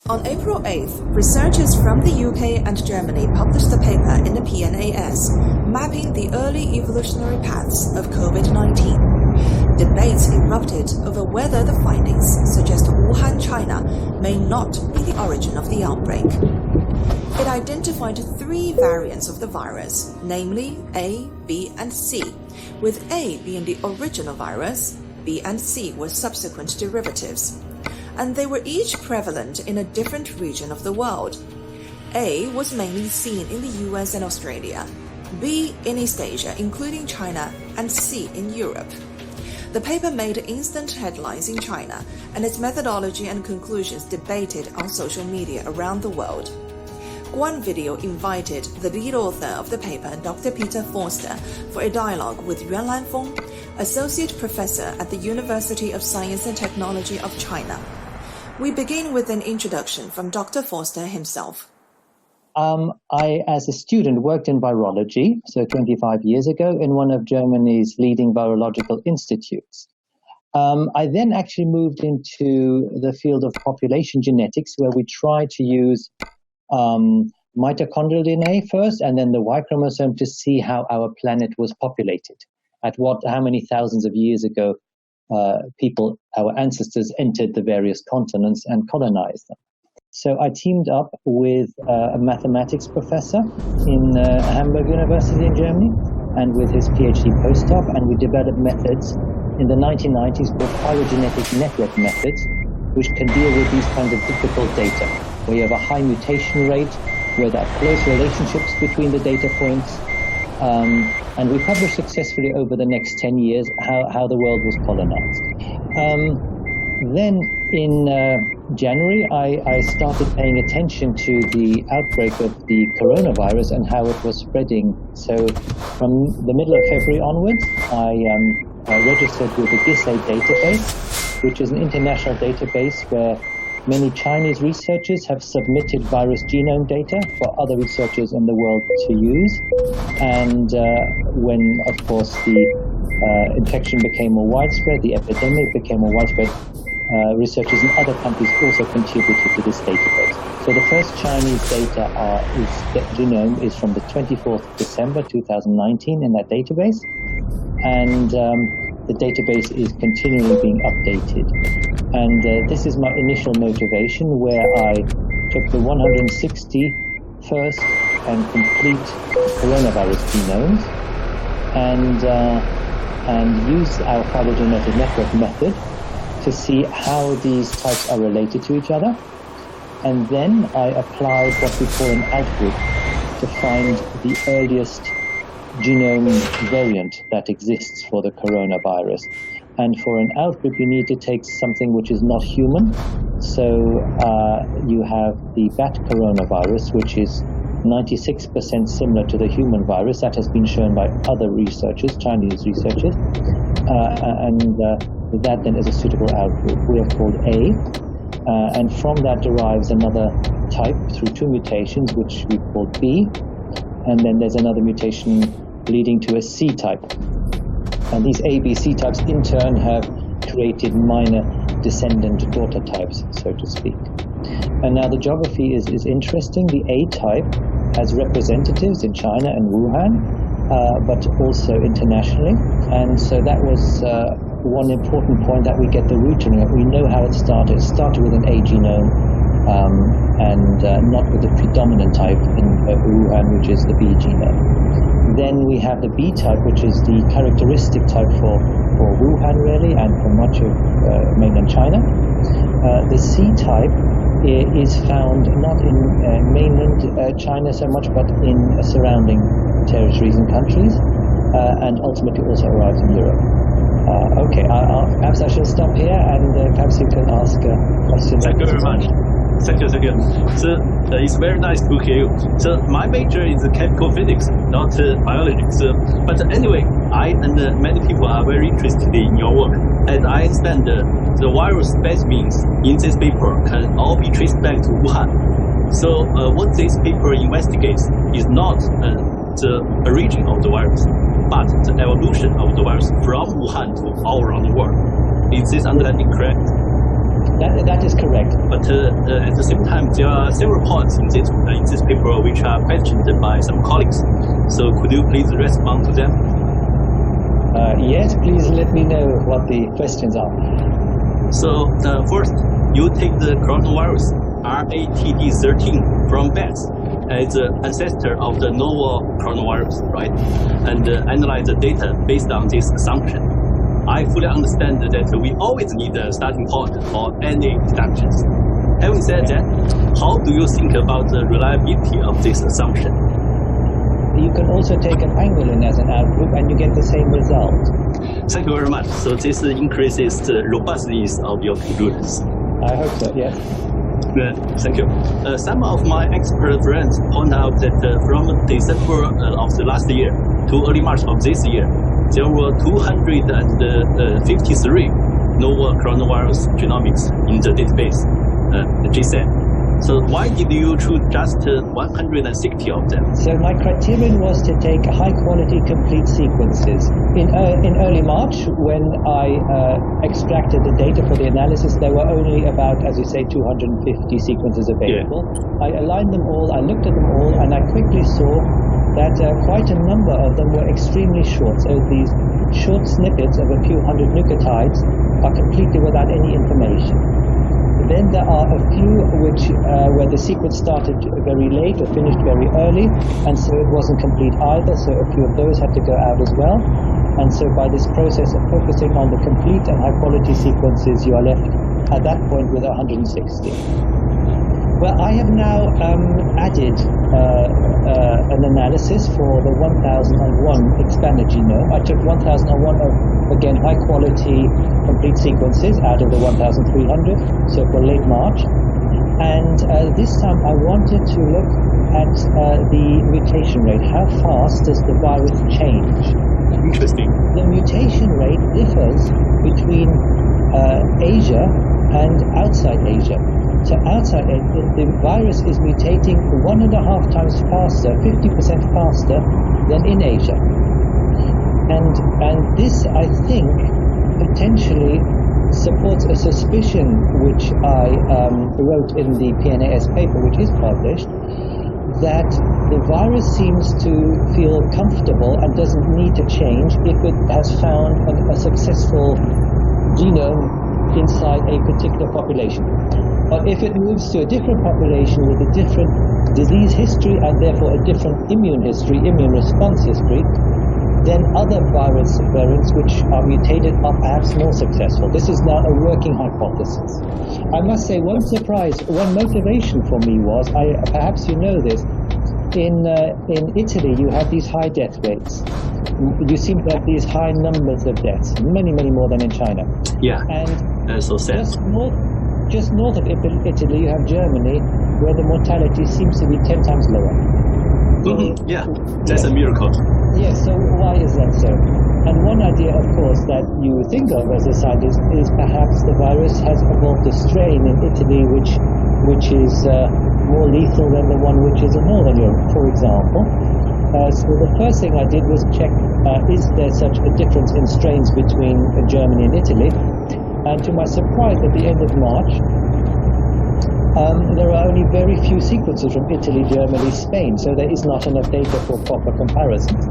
On April 8th, researchers from the UK and Germany published a paper in the PNAS mapping the early evolutionary paths of COVID-19. Debates erupted over whether the findings suggest Wuhan, China may not be the origin of the outbreak. It identified 3 variants of the virus, namely A, B, and C, with A being the original virus, B and C were subsequent derivatives, and they were each prevalent in a different region of the world. A was mainly seen in the US and Australia, B in East Asia, including China, and C in Europe. The paper made instant headlines in China, and its methodology and conclusions debated on social media around the world. One video invited the lead author of the paper, Dr. Peter Forster, for a dialogue with Yuan Lanfeng, Associate Professor at the University of Science and Technology of China. We begin with an introduction from Dr. Forster himself. I, as a student, worked in virology, so 25 years ago, in one of Germany's leading virological institutes. I then actually moved into the field of population genetics, where we try to use mitochondrial DNA first, and then the Y chromosome to see how our planet was populated, how many thousands of years ago our ancestors entered the various continents and colonized them. So I teamed up with a mathematics professor in Hamburg University in Germany and with his PhD postdoc, and we developed methods in the 1990s called phylogenetic network methods, which can deal with these kinds of difficult data, where you have a high mutation rate, where there are close relationships between the data points, and we published successfully over the next 10 years how the world was colonized. Then in January, I started paying attention to the outbreak of the coronavirus and how it was spreading. So from the middle of February onwards, I registered with the GISAID database, which is an international database where many Chinese researchers have submitted virus genome data for other researchers in the world to use. And when, of course, the infection became more widespread, the epidemic became more widespread, researchers in other countries also contributed to this database. So the first Chinese data genome is from the 24th of December 2019 in that database. And the database is continually being updated. And this is my initial motivation, where I took the 160 first and complete coronavirus genomes and used our phylogenetic network method to see how these types are related to each other. And then I applied what we call an outgroup to find the earliest genome variant that exists for the coronavirus. And for an outgroup, you need to take something which is not human. So you have the bat coronavirus, which is 96% similar to the human virus. That has been shown by other researchers, Chinese researchers. That then is a suitable outgroup. We have called A. And from that derives another type through 2 mutations, which we call B. And then there's another mutation leading to a C type. And these A, B, C types in turn have created minor descendant daughter types, so to speak. And now the geography is interesting. The A type has representatives in China and Wuhan, but also internationally. And so that was one important point, that we get the root of it. We know how it started. It started with an A genome and not with the predominant type in Wuhan, which is the B genome. Then we have the B type, which is the characteristic type for Wuhan, really, and for much of mainland China. The C type is found not in mainland China so much, but in surrounding territories and countries, and ultimately also arrives in Europe. Okay, perhaps I should stop here, and perhaps you can ask questions. Thank you very much. Thank you. So it's very nice to hear you. So my major is chemical physics, not biology. So, but anyway, I and many people are very interested in your work. As I understand, the virus specimens in this paper can all be traced back to Wuhan. So what this paper investigates is not the origin of the virus, but the evolution of the virus from Wuhan to all around the world. Is this understanding correct? That is correct. correct. But at the same time, there are several points in this paper which are questioned by some colleagues. So could you please respond to them? Yes, please let me know what the questions are. So first, you take the coronavirus RATD13 from bats as the ancestor of the novel coronavirus, right? And analyze the data based on this assumption. I fully understand that we always need a starting point for any deductions. Having said that, how do you think about the reliability of this assumption? You can also take a pangolin as an output and you get the same result. Thank you very much. So this increases the robustness of your conclusions. I hope so, yes. Good, thank you. Some of my expert friends point out that from December of the last year to early March of this year, there were 253 novel coronavirus genomics in the database, GSAN. So why did you choose just 160 of them? So my criterion was to take high-quality complete sequences. In early March, when I extracted the data for the analysis, there were only about, as you say, 250 sequences available. Yeah. I aligned them all, I looked at them all, and I quickly saw that quite a number of them were extremely short. So these short snippets of a few hundred nucleotides are completely without any information. Then there are a few which where the sequence started very late or finished very early, and so it wasn't complete either, so a few of those had to go out as well. And so by this process of focusing on the complete and high quality sequences, you are left at that point with 160. Well, I have now added an analysis for the 1001 expanded genome. I took 1001 of, again, high quality complete sequences out of the 1300, so for late March. And this time I wanted to look at the mutation rate. How fast does the virus change? Interesting. The mutation rate differs between Asia and outside Asia. So outside, the virus is mutating 1.5 times faster, 50% faster than in Asia. And this, I think, potentially supports a suspicion which I wrote in the PNAS paper, which is published, that the virus seems to feel comfortable and doesn't need to change if it has found a successful genome inside a particular population. But if it moves to a different population with a different disease history and therefore a different immune response history, then other virus variants which are mutated are perhaps more successful. This is now a working hypothesis. I must say one motivation for me was, perhaps you know this, in Italy you have these high death rates. You seem to have these high numbers of deaths, many, many more than in China. Yeah, and so sad. Just north of Italy, you have Germany, where the mortality seems to be 10 times lower. Mm-hmm. Yeah, that's a miracle. Yes, so why is that so? And one idea, of course, that you think of as a scientist is perhaps the virus has evolved a strain in Italy which is more lethal than the one which is in Northern Europe, for example. So the first thing I did was check, is there such a difference in strains between Germany and Italy? And to my surprise, at the end of March, there are only very few sequences from Italy, Germany, Spain, so there is not enough data for proper comparisons.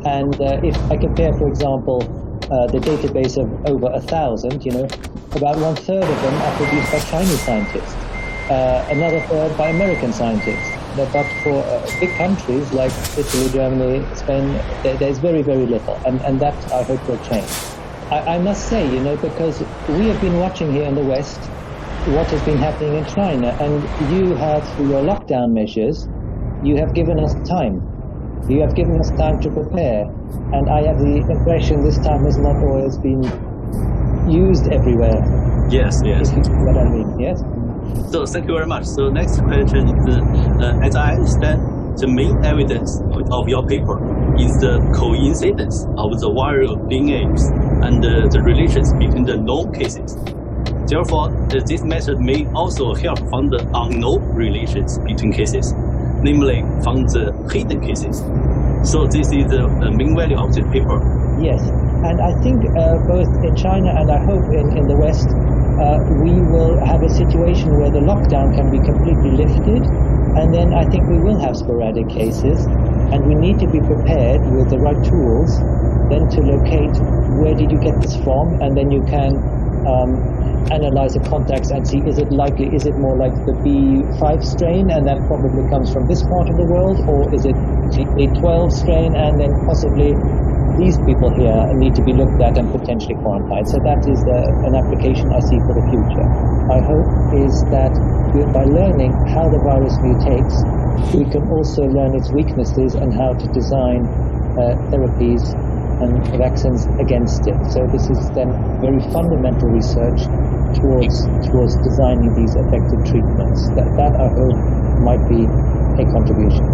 And if I compare, for example, the database of over 1,000, about 1/3 of them are produced by Chinese scientists, another third by American scientists. But for big countries like Italy, Germany, Spain, there's very, very little, and that I hope will change. I must say, because we have been watching here in the West what has been happening in China, and you have, through your lockdown measures, you have given us time. You have given us time to prepare, and I have the impression this time has not always been used everywhere. Yes. If you see what I mean, yes? So thank you very much. So next question is, as I understand, the main evidence of your paper is the coincidence of the viral lineages and the relations between the known cases. Therefore, this method may also help find the unknown relations between cases, namely from the hidden cases. So this is the main value of the paper. Yes, and I think both in China and I hope in the West, we will have a situation where the lockdown can be completely lifted, and then I think we will have sporadic cases, and we need to be prepared with the right tools then to locate where did you get this from, and then you can analyze the contacts and see, is it more like the B5 strain and that probably comes from this part of the world, or is it the A12 strain and then possibly these people here need to be looked at and potentially quarantined. So that is an application I see for the future. My hope is that by learning how the virus mutates, we can also learn its weaknesses and how to design therapies and vaccines against it. So this is then very fundamental research towards designing these effective treatments. That I hope might be a contribution.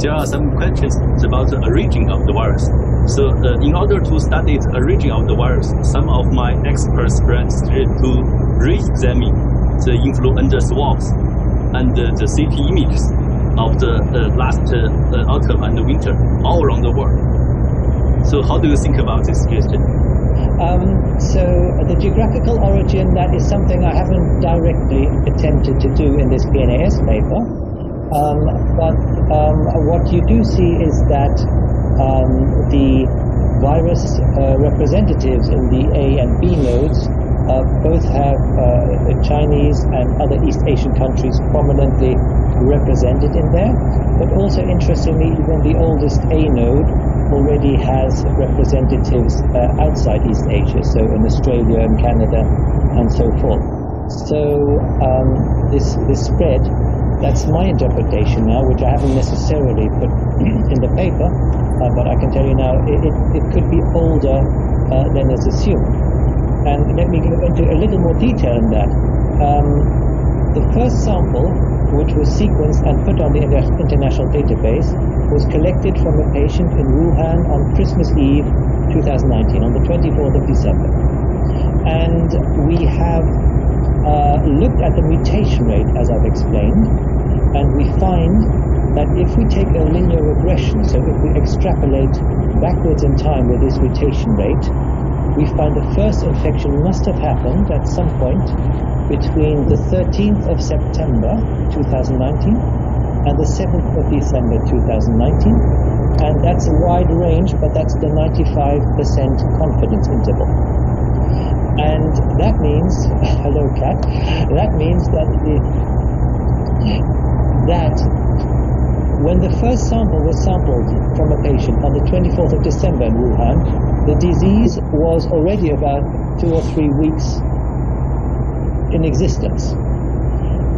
There are some questions about the origin of the virus. So in order to study the origin of the virus, some of my experts suggested to re-examine the influenza swabs and the CT images of the last autumn and winter all around the world. So how do you think about this suggestion? So the geographical origin, that is something I haven't directly attempted to do in this PNAS paper. But what you do see is that the virus representatives in the A and B nodes both have Chinese and other East Asian countries prominently represented in there. But also interestingly, even the oldest A node already has representatives outside East Asia, so in Australia and Canada and so forth. So this spread, that's my interpretation now, which I haven't necessarily put in the paper, but I can tell you now it could be older than is assumed. And let me go into a little more detail in that. The first sample, which was sequenced and put on the international database, was collected from a patient in Wuhan on Christmas Eve 2019, on the 24th of December. And we have looked at the mutation rate, as I've explained, and we find that if we take a linear regression, so if we extrapolate backwards in time with this mutation rate, we find the first infection must have happened at some point between the 13th of September 2019 and the 7th of December 2019. And that's a wide range, but that's the 95% confidence interval. And that means, hello cat, that means that when the first sample was sampled from a patient on the 24th of December in Wuhan, the disease was already about 2 or 3 weeks in existence.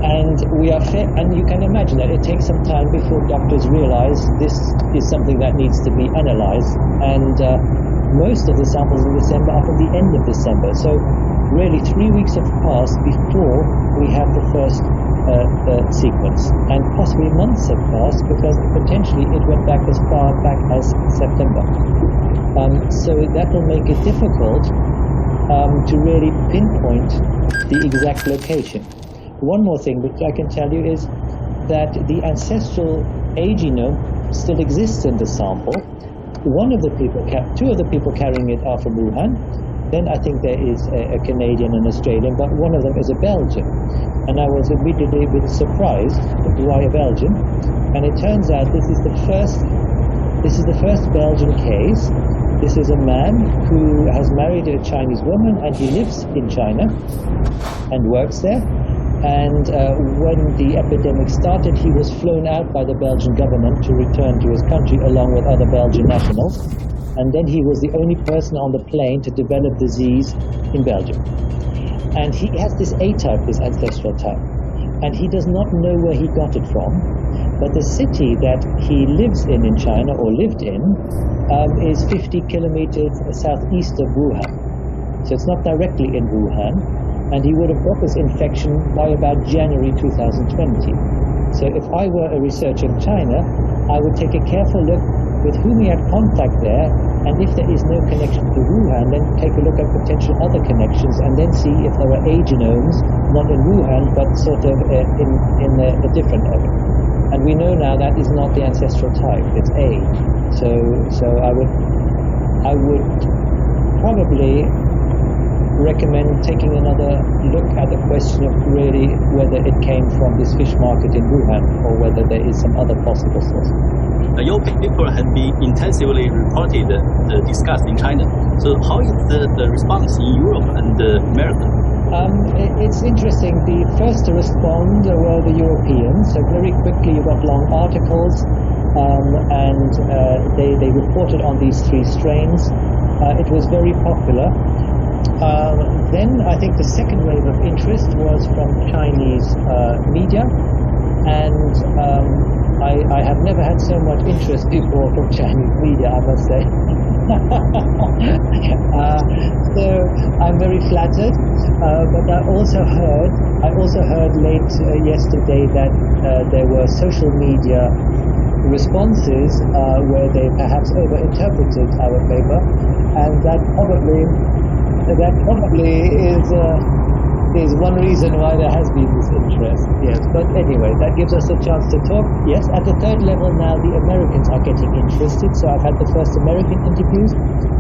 And and you can imagine that it takes some time before doctors realize this is something that needs to be analyzed. And most of the samples in December are from the end of December. So really 3 weeks have passed before we have the first sequence. And possibly months have passed because potentially it went back as far back as September. So that will make it difficult to really pinpoint the exact location. One more thing which I can tell you is that the ancestral A genome still exists in the sample. Two of the people carrying it are from Wuhan. Then I think there is a Canadian and Australian, but one of them is a Belgian. And I was immediately a bit surprised why a Belgian. And it turns out this is the first Belgian case. This is a man who has married a Chinese woman and he lives in China and works there. And when the epidemic started, he was flown out by the Belgian government to return to his country along with other Belgian nationals. And then he was the only person on the plane to develop disease in Belgium. And he has this A type, this ancestral type. And he does not know where he got it from. But the city that he lives in China, or lived in, is 50 kilometers southeast of Wuhan. So it's not directly in Wuhan. And he would have got this infection by about January 2020. So if I were a researcher in China, I would take a careful look with whom he had contact there, and if there is no connection to Wuhan, then take a look at potential other connections, and then see if there are A genomes, not in Wuhan, but sort of in a different area. And we know now that is not the ancestral type, it's A. So I would probably recommend taking another look at the question of really whether it came from this fish market in Wuhan or whether there is some other possible source. Your paper has been intensively reported, discussed in China. So how is the response in Europe and America? It's interesting. The first to respond were the Europeans. So very quickly you got long articles, and they reported on these 3 strains. It was very popular. Then I think the second wave of interest was from Chinese media, and I have never had so much interest before from Chinese media, I must say. So I'm very flattered. But I also heard late yesterday that there were social media responses where they perhaps overinterpreted our paper, and that probably is one reason why there has been this interest. Yes, but anyway, that gives us a chance to talk. Yes, at the third level now, the Americans are getting interested. So I've had the first American interviews.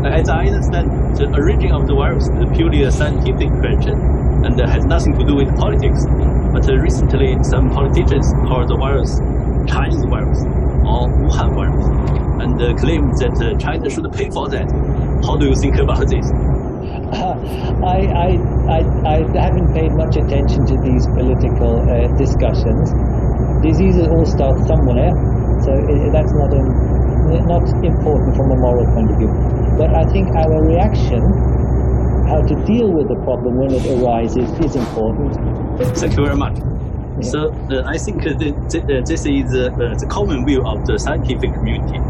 As I understand, the origin of the virus is purely a scientific question and has nothing to do with politics. But recently, some politicians call the virus Chinese virus or Wuhan virus and claim that China should pay for that. How do you think about this? I haven't paid much attention to these political discussions. Diseases all start somewhere, so that's not important from a moral point of view. But I think our reaction, how to deal with the problem when it arises, is important. Thank you very much. Yeah. So I think this is the common view of the scientific community.